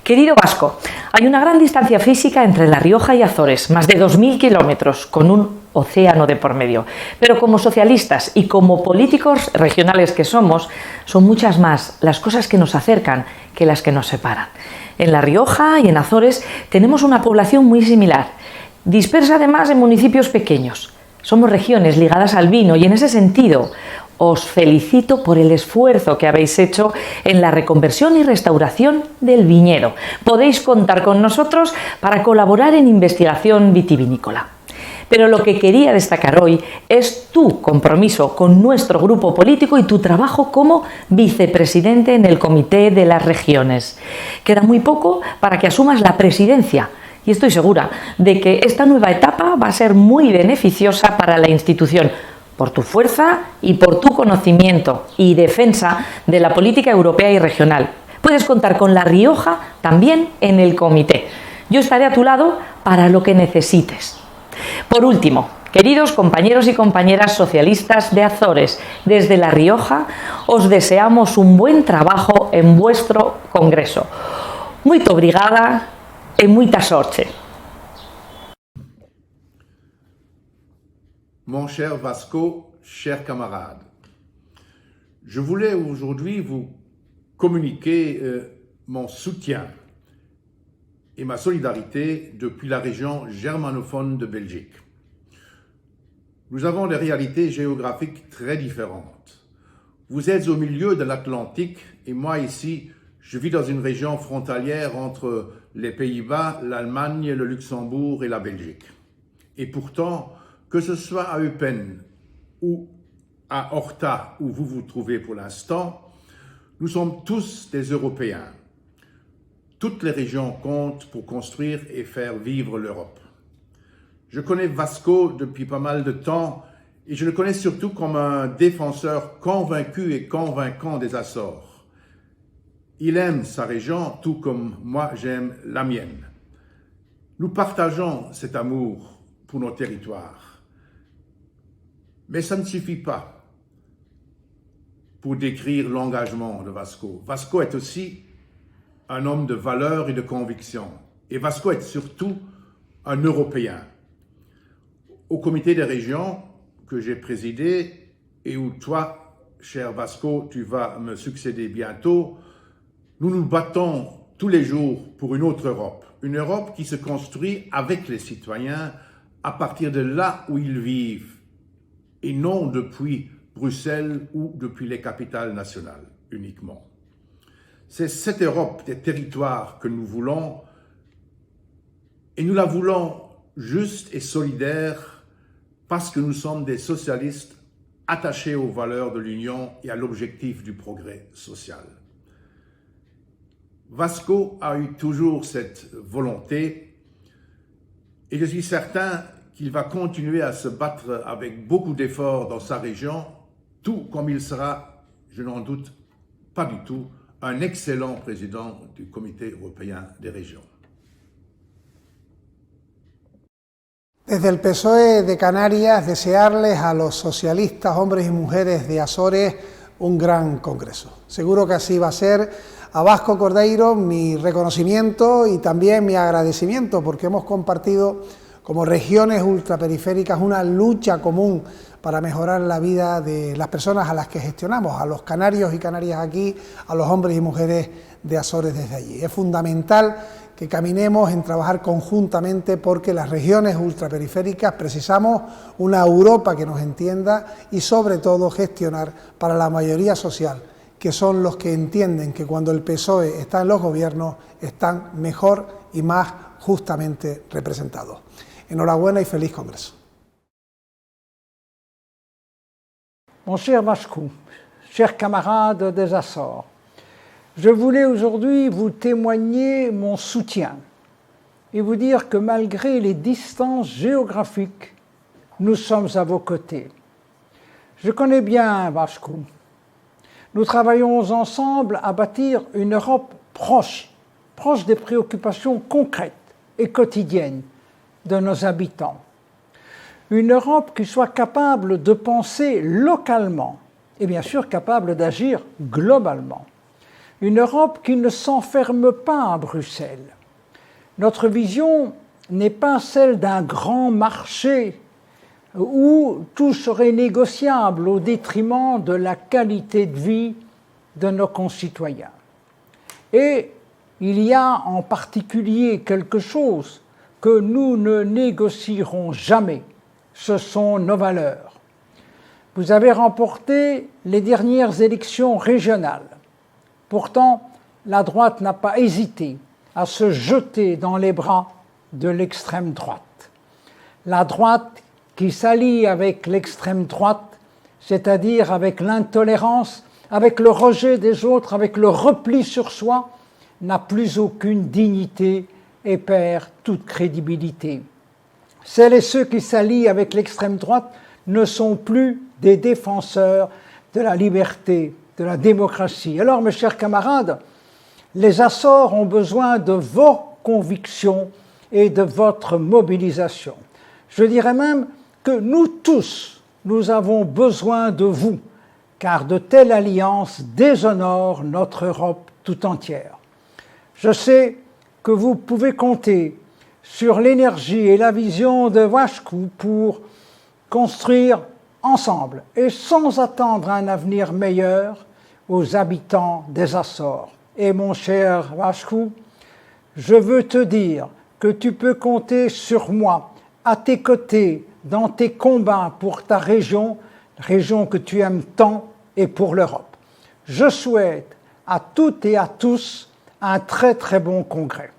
Querido Vasco, hay una gran distancia física entre La Rioja y Azores, más de 2000 kilómetros, con un océano de por medio. Pero como socialistas y como políticos regionales que somos, son muchas más las cosas que nos acercan que las que nos separan. En La Rioja y en Azores tenemos una población muy similar, dispersa además en municipios pequeños. Somos regiones ligadas al vino y en ese sentido os felicito por el esfuerzo que habéis hecho en la reconversión y restauración del viñedo. Podéis contar con nosotros para colaborar en investigación vitivinícola. Pero lo que quería destacar hoy es tu compromiso con nuestro grupo político y tu trabajo como vicepresidente en el Comité de las Regiones. Queda muy poco para que asumas la presidencia y estoy segura de que esta nueva etapa va a ser muy beneficiosa para la institución, por tu fuerza y por tu conocimiento y defensa de la política europea y regional. Puedes contar con La Rioja también en el comité. Yo estaré a tu lado para lo que necesites. Por último, queridos compañeros y compañeras socialistas de Azores, desde La Rioja os deseamos un buen trabajo en vuestro congreso. Muito obrigada e muita sorte. Mon cher Vasco, chers camarades, je voulais aujourd'hui vous communiquer mon soutien et ma solidarité depuis la région germanophone de Belgique. Nous avons des réalités géographiques très différentes. Vous êtes au milieu de l'Atlantique et moi ici, je vis dans une région frontalière entre les Pays-Bas, l'Allemagne, le Luxembourg et la Belgique. Et pourtant, que ce soit à Eupen ou à Horta, où vous vous trouvez pour l'instant, nous sommes tous des Européens. Toutes les régions comptent pour construire et faire vivre l'Europe. Je connais Vasco depuis pas mal de temps et je le connais surtout comme un défenseur convaincu et convaincant des Açores. Il aime sa région tout comme moi j'aime la mienne. Nous partageons cet amour pour nos territoires. Mais ça ne suffit pas pour décrire l'engagement de Vasco. Vasco est aussi un homme de valeur et de conviction. Et Vasco est surtout un Européen. Au comité des régions que j'ai présidé et où toi, cher Vasco, tu vas me succéder bientôt, nous nous battons tous les jours pour une autre Europe. Une Europe qui se construit avec les citoyens à partir de là où ils vivent et non depuis Bruxelles ou depuis les capitales nationales uniquement. C'est cette Europe des territoires que nous voulons et nous la voulons juste et solidaire parce que nous sommes des socialistes attachés aux valeurs de l'Union et à l'objectif du progrès social. Vasco a eu toujours cette volonté et je suis certain qu'il va continuer à se battre avec beaucoup d'efforts dans sa région, tout comme il sera, je n'en doute pas du tout, un excellent président du Comité européen des régions. Desde el PSOE de Canarias, desearles a los socialistas, hombres y mujeres de Azores, un gran congreso. Seguro que así va a ser. A Vasco Cordeiro, mi reconocimiento y también mi agradecimiento, porque hemos compartido como regiones ultraperiféricas una lucha común para mejorar la vida de las personas a las que gestionamos, a los canarios y canarias aquí, a los hombres y mujeres de Azores desde allí. Es fundamental que caminemos en trabajar conjuntamente porque las regiones ultraperiféricas precisamos una Europa que nos entienda y sobre todo gestionar para la mayoría social, que son los que entienden que cuando el PSOE está en los gobiernos están mejor y más justamente representados. Enhorabuena y feliz congreso. Mon cher Vasco, chers camarades des Açores, je voulais aujourd'hui vous témoigner mon soutien et vous dire que malgré les distances géographiques, nous sommes à vos côtés. Je connais bien Vasco. Nous travaillons ensemble à bâtir une Europe proche des préoccupations concrètes et quotidiennes de nos habitants. Une Europe qui soit capable de penser localement et bien sûr capable d'agir globalement. une Europe qui ne s'enferme pas à Bruxelles. Notre vision n'est pas celle d'un grand marché où tout serait négociable au détriment de la qualité de vie de nos concitoyens. Et il y a en particulier quelque chose que nous ne négocierons jamais, ce sont nos valeurs. Vous avez remporté les dernières élections régionales. Pourtant, la droite n'a pas hésité à se jeter dans les bras de l'extrême droite. La droite qui s'allie avec l'extrême droite, c'est-à-dire avec l'intolérance, avec le rejet des autres, avec le repli sur soi, n'a plus aucune dignité et perd toute crédibilité. Celles et ceux qui s'allient avec l'extrême droite ne sont plus des défenseurs de la liberté, de la démocratie. Alors, mes chers camarades, les Açores ont besoin de vos convictions et de votre mobilisation. Je dirais même que nous tous, nous avons besoin de vous, car de telles alliances déshonorent notre Europe tout entière. Je sais que vous pouvez compter sur l'énergie et la vision de Washku pour construire ensemble et sans attendre un avenir meilleur aux habitants des Açores. Et mon cher Washku, je veux te dire que tu peux compter sur moi, à tes côtés, dans tes combats pour ta région que tu aimes tant, et pour l'Europe. Je souhaite à toutes et à tous un très très bon congrès.